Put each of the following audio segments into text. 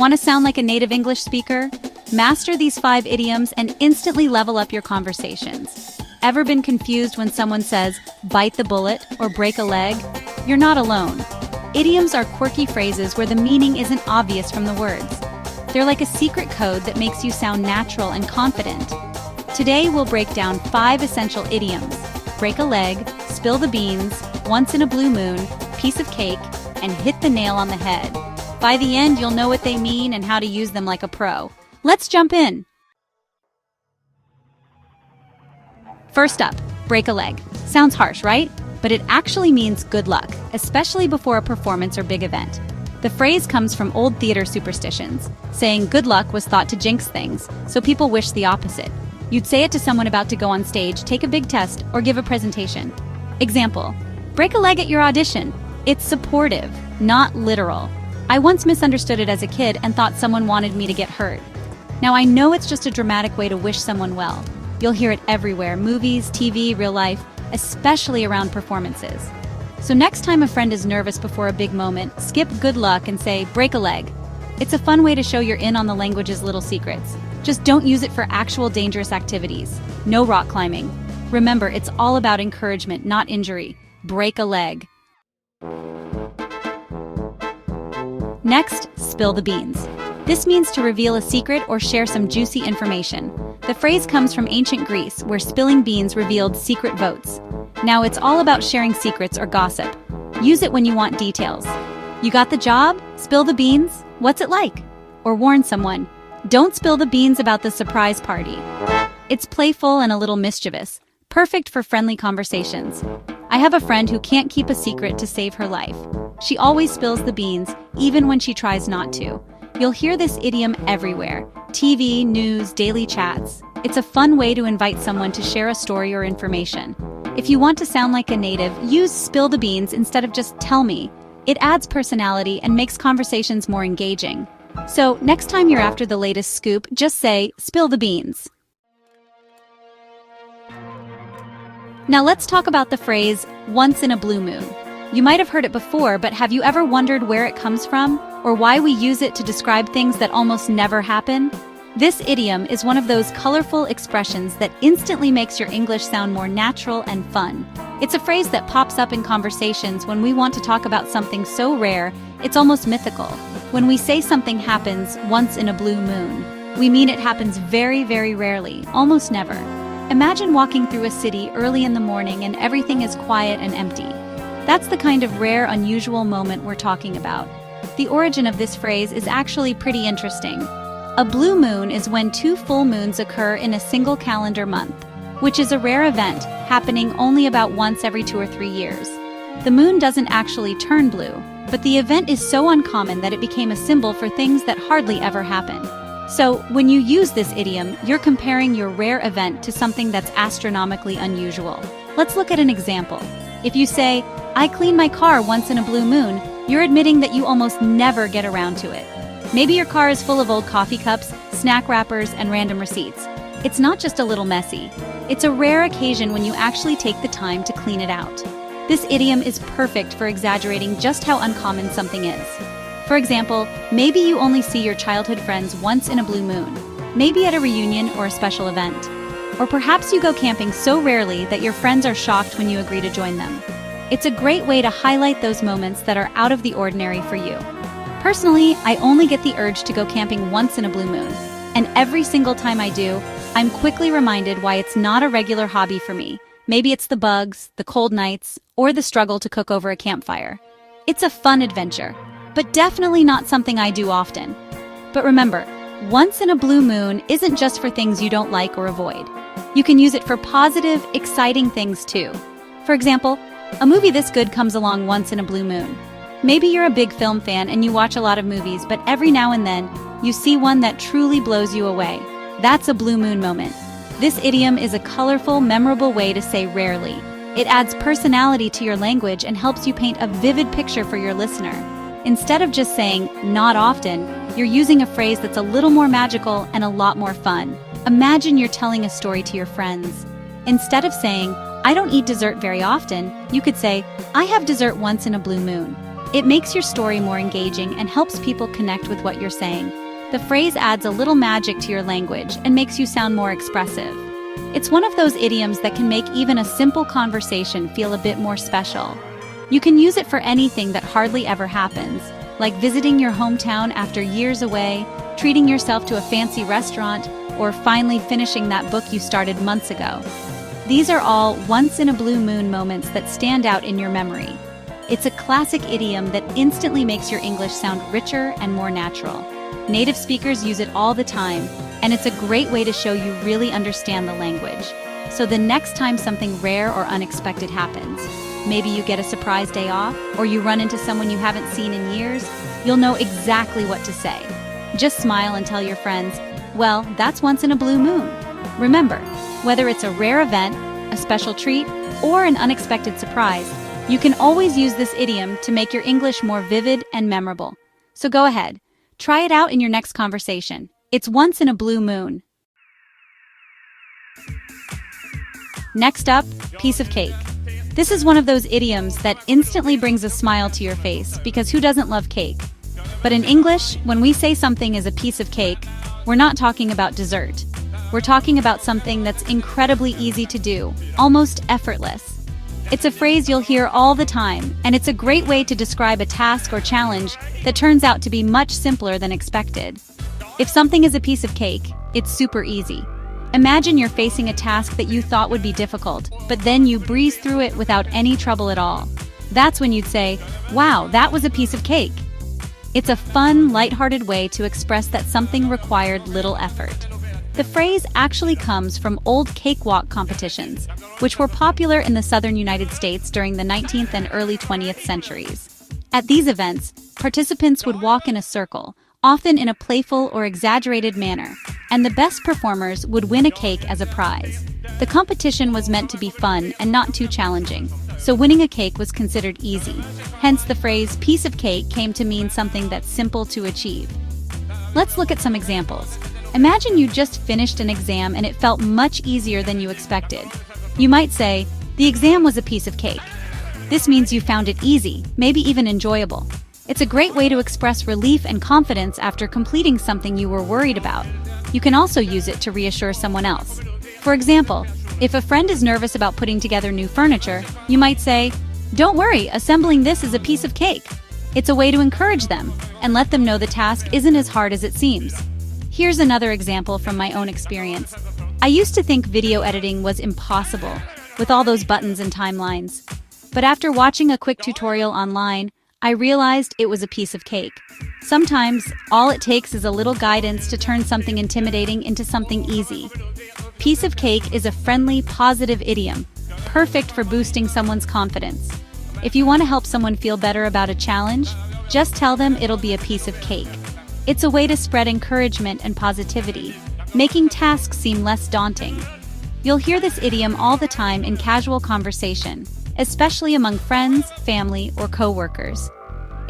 Want to sound like a native English speaker? Master these 5 idioms and instantly level up your conversations. Ever been confused when someone says, bite the bullet or break a leg? You're not alone. Idioms are quirky phrases where the meaning isn't obvious from the words. They're like a secret code that makes you sound natural and confident. Today we'll break down 5 essential idioms: break a leg, spill the beans, once in a blue moon, piece of cake, and hit the nail on the head. By the end, you'll know what they mean and how to use them like a pro. Let's jump in. First up, break a leg. Sounds harsh, right? But it actually means good luck, especially before a performance or big event. The phrase comes from old theater superstitions. Saying good luck was thought to jinx things, so people wished the opposite. You'd say it to someone about to go on stage, take a big test, or give a presentation. Example, break a leg at your audition. It's supportive, not literal. I once misunderstood it as a kid and thought someone wanted me to get hurt. Now I know it's just a dramatic way to wish someone well. You'll hear it everywhere, movies, TV, real life, especially around performances. So next time a friend is nervous before a big moment, skip good luck and say, break a leg. It's a fun way to show you're in on the language's little secrets. Just don't use it for actual dangerous activities. No rock climbing. Remember, it's all about encouragement, not injury. Break a leg. Next, spill the beans. This means to reveal a secret or share some juicy information. The phrase comes from ancient Greece, where spilling beans revealed secret votes. Now it's all about sharing secrets or gossip. Use it when you want details. You got the job? Spill the beans? What's it like? Or warn someone. Don't spill the beans about the surprise party. It's playful and a little mischievous, perfect for friendly conversations. I have a friend who can't keep a secret to save her life. She always spills the beans, even when she tries not to. You'll hear this idiom everywhere. TV, news, daily chats. It's a fun way to invite someone to share a story or information. If you want to sound like a native, use spill the beans instead of just tell me. It adds personality and makes conversations more engaging. So, next time you're after the latest scoop, just say, spill the beans. Now let's talk about the phrase, once in a blue moon. You might have heard it before, but have you ever wondered where it comes from? Or why we use it to describe things that almost never happen? This idiom is one of those colorful expressions that instantly makes your English sound more natural and fun. It's a phrase that pops up in conversations when we want to talk about something so rare, it's almost mythical. When we say something happens once in a blue moon, we mean it happens very, very rarely, almost never. Imagine walking through a city early in the morning and everything is quiet and empty. That's the kind of rare, unusual moment we're talking about. The origin of this phrase is actually pretty interesting. A blue moon is when 2 full moons occur in a single calendar month, which is a rare event, happening only about once every 2 or 3 years. The moon doesn't actually turn blue, but the event is so uncommon that it became a symbol for things that hardly ever happen. So, when you use this idiom, you're comparing your rare event to something that's astronomically unusual. Let's look at an example. If you say, I clean my car once in a blue moon, you're admitting that you almost never get around to it. Maybe your car is full of old coffee cups, snack wrappers, and random receipts. It's not just a little messy. It's a rare occasion when you actually take the time to clean it out. This idiom is perfect for exaggerating just how uncommon something is. For example, maybe you only see your childhood friends once in a blue moon, maybe at a reunion or a special event. Or perhaps you go camping so rarely that your friends are shocked when you agree to join them. It's a great way to highlight those moments that are out of the ordinary for you. Personally, I only get the urge to go camping once in a blue moon, and every single time I do, I'm quickly reminded why it's not a regular hobby for me. Maybe it's the bugs, the cold nights, or the struggle to cook over a campfire. It's a fun adventure, but definitely not something I do often. But remember, once in a blue moon isn't just for things you don't like or avoid. You can use it for positive, exciting things too. For example, a movie this good comes along once in a blue moon. Maybe you're a big film fan and you watch a lot of movies, but every now and then, you see one that truly blows you away. That's a blue moon moment. This idiom is a colorful, memorable way to say rarely. It adds personality to your language and helps you paint a vivid picture for your listener. Instead of just saying, not often, you're using a phrase that's a little more magical and a lot more fun. Imagine you're telling a story to your friends. Instead of saying, I don't eat dessert very often, you could say, I have dessert once in a blue moon. It makes your story more engaging and helps people connect with what you're saying. The phrase adds a little magic to your language and makes you sound more expressive. It's one of those idioms that can make even a simple conversation feel a bit more special. You can use it for anything that hardly ever happens, like visiting your hometown after years away, treating yourself to a fancy restaurant, or finally finishing that book you started months ago. These are all once-in-a-blue-moon moments that stand out in your memory. It's a classic idiom that instantly makes your English sound richer and more natural. Native speakers use it all the time, and it's a great way to show you really understand the language. So the next time something rare or unexpected happens, maybe you get a surprise day off, or you run into someone you haven't seen in years, you'll know exactly what to say. Just smile and tell your friends, well, that's once in a blue moon. Remember, whether it's a rare event, a special treat, or an unexpected surprise, you can always use this idiom to make your English more vivid and memorable. So go ahead, try it out in your next conversation. It's once in a blue moon. Next up, piece of cake. This is one of those idioms that instantly brings a smile to your face because who doesn't love cake? But in English, when we say something is a piece of cake, we're not talking about dessert. We're talking about something that's incredibly easy to do, almost effortless. It's a phrase you'll hear all the time, and it's a great way to describe a task or challenge that turns out to be much simpler than expected. If something is a piece of cake, it's super easy. Imagine you're facing a task that you thought would be difficult, but then you breeze through it without any trouble at all. That's when you'd say, wow, that was a piece of cake. It's a fun, lighthearted way to express that something required little effort. The phrase actually comes from old cakewalk competitions, which were popular in the southern United States during the 19th and early 20th centuries. At these events, participants would walk in a circle, often in a playful or exaggerated manner, and the best performers would win a cake as a prize. The competition was meant to be fun and not too challenging, so winning a cake was considered easy. Hence, the phrase piece of cake came to mean something that's simple to achieve. Let's look at some examples. Imagine you just finished an exam and it felt much easier than you expected. You might say, the exam was a piece of cake. This means you found it easy, maybe even enjoyable. It's a great way to express relief and confidence after completing something you were worried about. You can also use it to reassure someone else. For example, if a friend is nervous about putting together new furniture, you might say, don't worry, assembling this is a piece of cake. It's a way to encourage them and let them know the task isn't as hard as it seems. Here's another example from my own experience. I used to think video editing was impossible, with all those buttons and timelines. But after watching a quick tutorial online, I realized it was a piece of cake. Sometimes, all it takes is a little guidance to turn something intimidating into something easy. Piece of cake is a friendly, positive idiom, perfect for boosting someone's confidence. If you want to help someone feel better about a challenge, just tell them it'll be a piece of cake. It's a way to spread encouragement and positivity, making tasks seem less daunting. You'll hear this idiom all the time in casual conversation, especially among friends, family, or co-workers.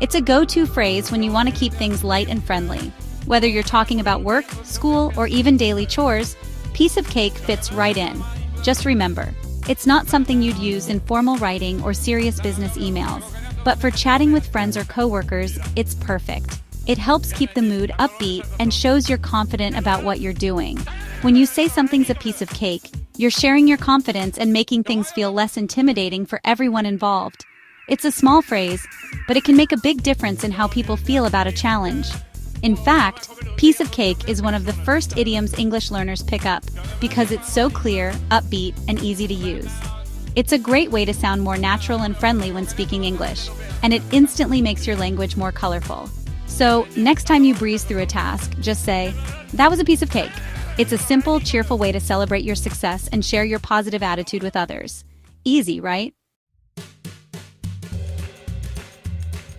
It's a go-to phrase when you want to keep things light and friendly. Whether you're talking about work, school, or even daily chores, piece of cake fits right in. Just remember, it's not something you'd use in formal writing or serious business emails, but for chatting with friends or co-workers, it's perfect. It helps keep the mood upbeat and shows you're confident about what you're doing. When you say something's a piece of cake, you're sharing your confidence and making things feel less intimidating for everyone involved. It's a small phrase, but it can make a big difference in how people feel about a challenge. In fact, piece of cake is one of the first idioms English learners pick up because it's so clear, upbeat, and easy to use. It's a great way to sound more natural and friendly when speaking English, and it instantly makes your language more colorful. So, next time you breeze through a task, just say, that was a piece of cake. It's a simple, cheerful way to celebrate your success and share your positive attitude with others. Easy, right?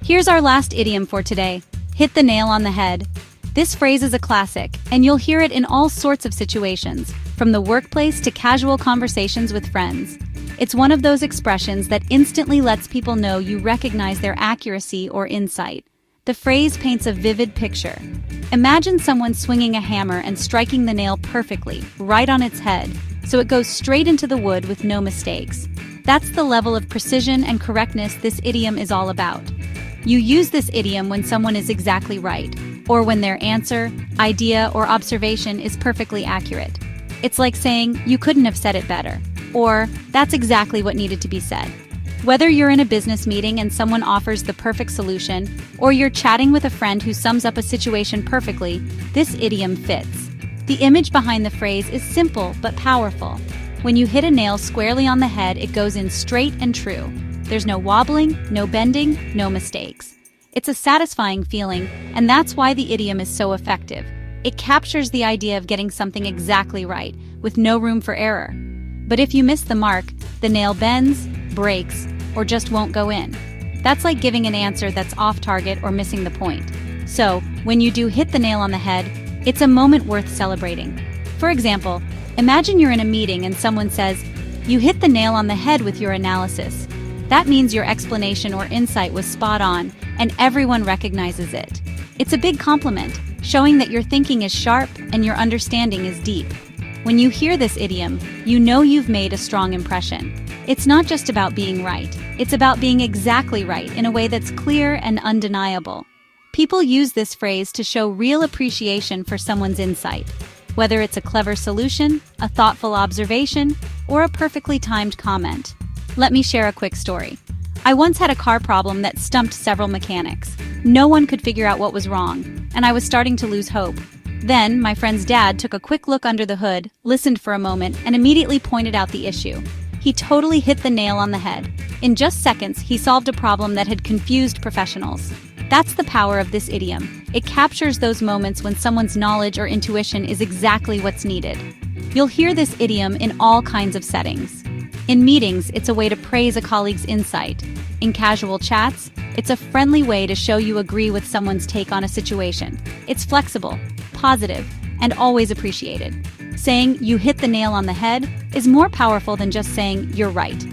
Here's our last idiom for today. Hit the nail on the head. This phrase is a classic, and you'll hear it in all sorts of situations, from the workplace to casual conversations with friends. It's one of those expressions that instantly lets people know you recognize their accuracy or insight. The phrase paints a vivid picture. Imagine someone swinging a hammer and striking the nail perfectly, right on its head, so it goes straight into the wood with no mistakes. That's the level of precision and correctness this idiom is all about. You use this idiom when someone is exactly right, or when their answer, idea, or observation is perfectly accurate. It's like saying, "You couldn't have said it better," or "That's exactly what needed to be said." Whether you're in a business meeting and someone offers the perfect solution, or you're chatting with a friend who sums up a situation perfectly, this idiom fits. The image behind the phrase is simple but powerful. When you hit a nail squarely on the head, it goes in straight and true. There's no wobbling, no bending, no mistakes. It's a satisfying feeling, and that's why the idiom is so effective. It captures the idea of getting something exactly right, with no room for error. But if you miss the mark, the nail bends, breaks, or just won't go in. That's like giving an answer that's off target or missing the point. So, when you do hit the nail on the head, it's a moment worth celebrating. For example, imagine you're in a meeting and someone says, "You hit the nail on the head with your analysis." That means your explanation or insight was spot on, and everyone recognizes it. It's a big compliment, showing that your thinking is sharp and your understanding is deep. When you hear this idiom, you know you've made a strong impression. It's not just about being right, it's about being exactly right in a way that's clear and undeniable. People use this phrase to show real appreciation for someone's insight, whether it's a clever solution, a thoughtful observation, or a perfectly timed comment. Let me share a quick story. I once had a car problem that stumped several mechanics. No one could figure out what was wrong, and I was starting to lose hope. Then, my friend's dad took a quick look under the hood, listened for a moment, and immediately pointed out the issue. He totally hit the nail on the head. In just seconds, he solved a problem that had confused professionals. That's the power of this idiom. It captures those moments when someone's knowledge or intuition is exactly what's needed. You'll hear this idiom in all kinds of settings. In meetings, it's a way to praise a colleague's insight. In casual chats, it's a friendly way to show you agree with someone's take on a situation. It's flexible, positive, and always appreciated. Saying "you hit the nail on the head" is more powerful than just saying "you're right."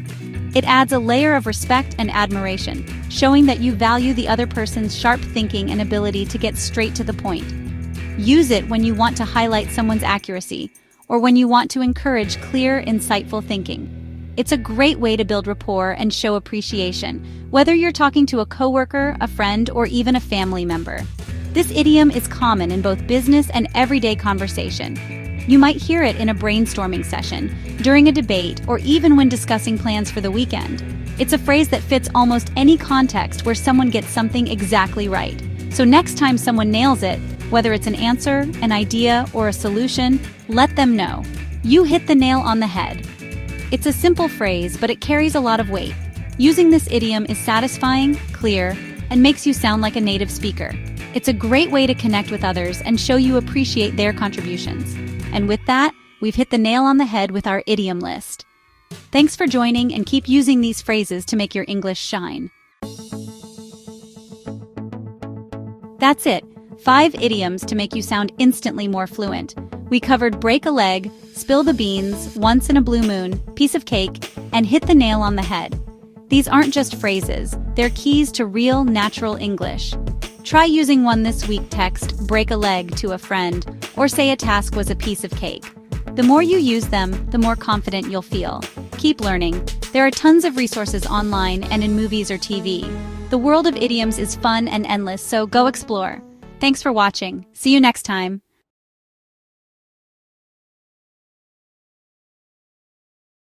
It adds a layer of respect and admiration, showing that you value the other person's sharp thinking and ability to get straight to the point. Use it when you want to highlight someone's accuracy, or when you want to encourage clear, insightful thinking. It's a great way to build rapport and show appreciation, whether you're talking to a coworker, a friend, or even a family member. This idiom is common in both business and everyday conversation. You might hear it in a brainstorming session, during a debate, or even when discussing plans for the weekend. It's a phrase that fits almost any context where someone gets something exactly right. So next time someone nails it, whether it's an answer, an idea, or a solution, let them know. You hit the nail on the head. It's a simple phrase, but it carries a lot of weight. Using this idiom is satisfying, clear, and makes you sound like a native speaker. It's a great way to connect with others and show you appreciate their contributions. And with that, we've hit the nail on the head with our idiom list. Thanks for joining, and keep using these phrases to make your English shine. That's it. 5 idioms to make you sound instantly more fluent. We covered break a leg, spill the beans, once in a blue moon, piece of cake, and hit the nail on the head. These aren't just phrases, they're keys to real, natural English. Try using one this week. Text "break a leg" to a friend, or say a task was a piece of cake. The more you use them, the more confident you'll feel. Keep learning. There are tons of resources online and in movies or TV. The world of idioms is fun and endless, so go explore. Thanks for watching. See you next time.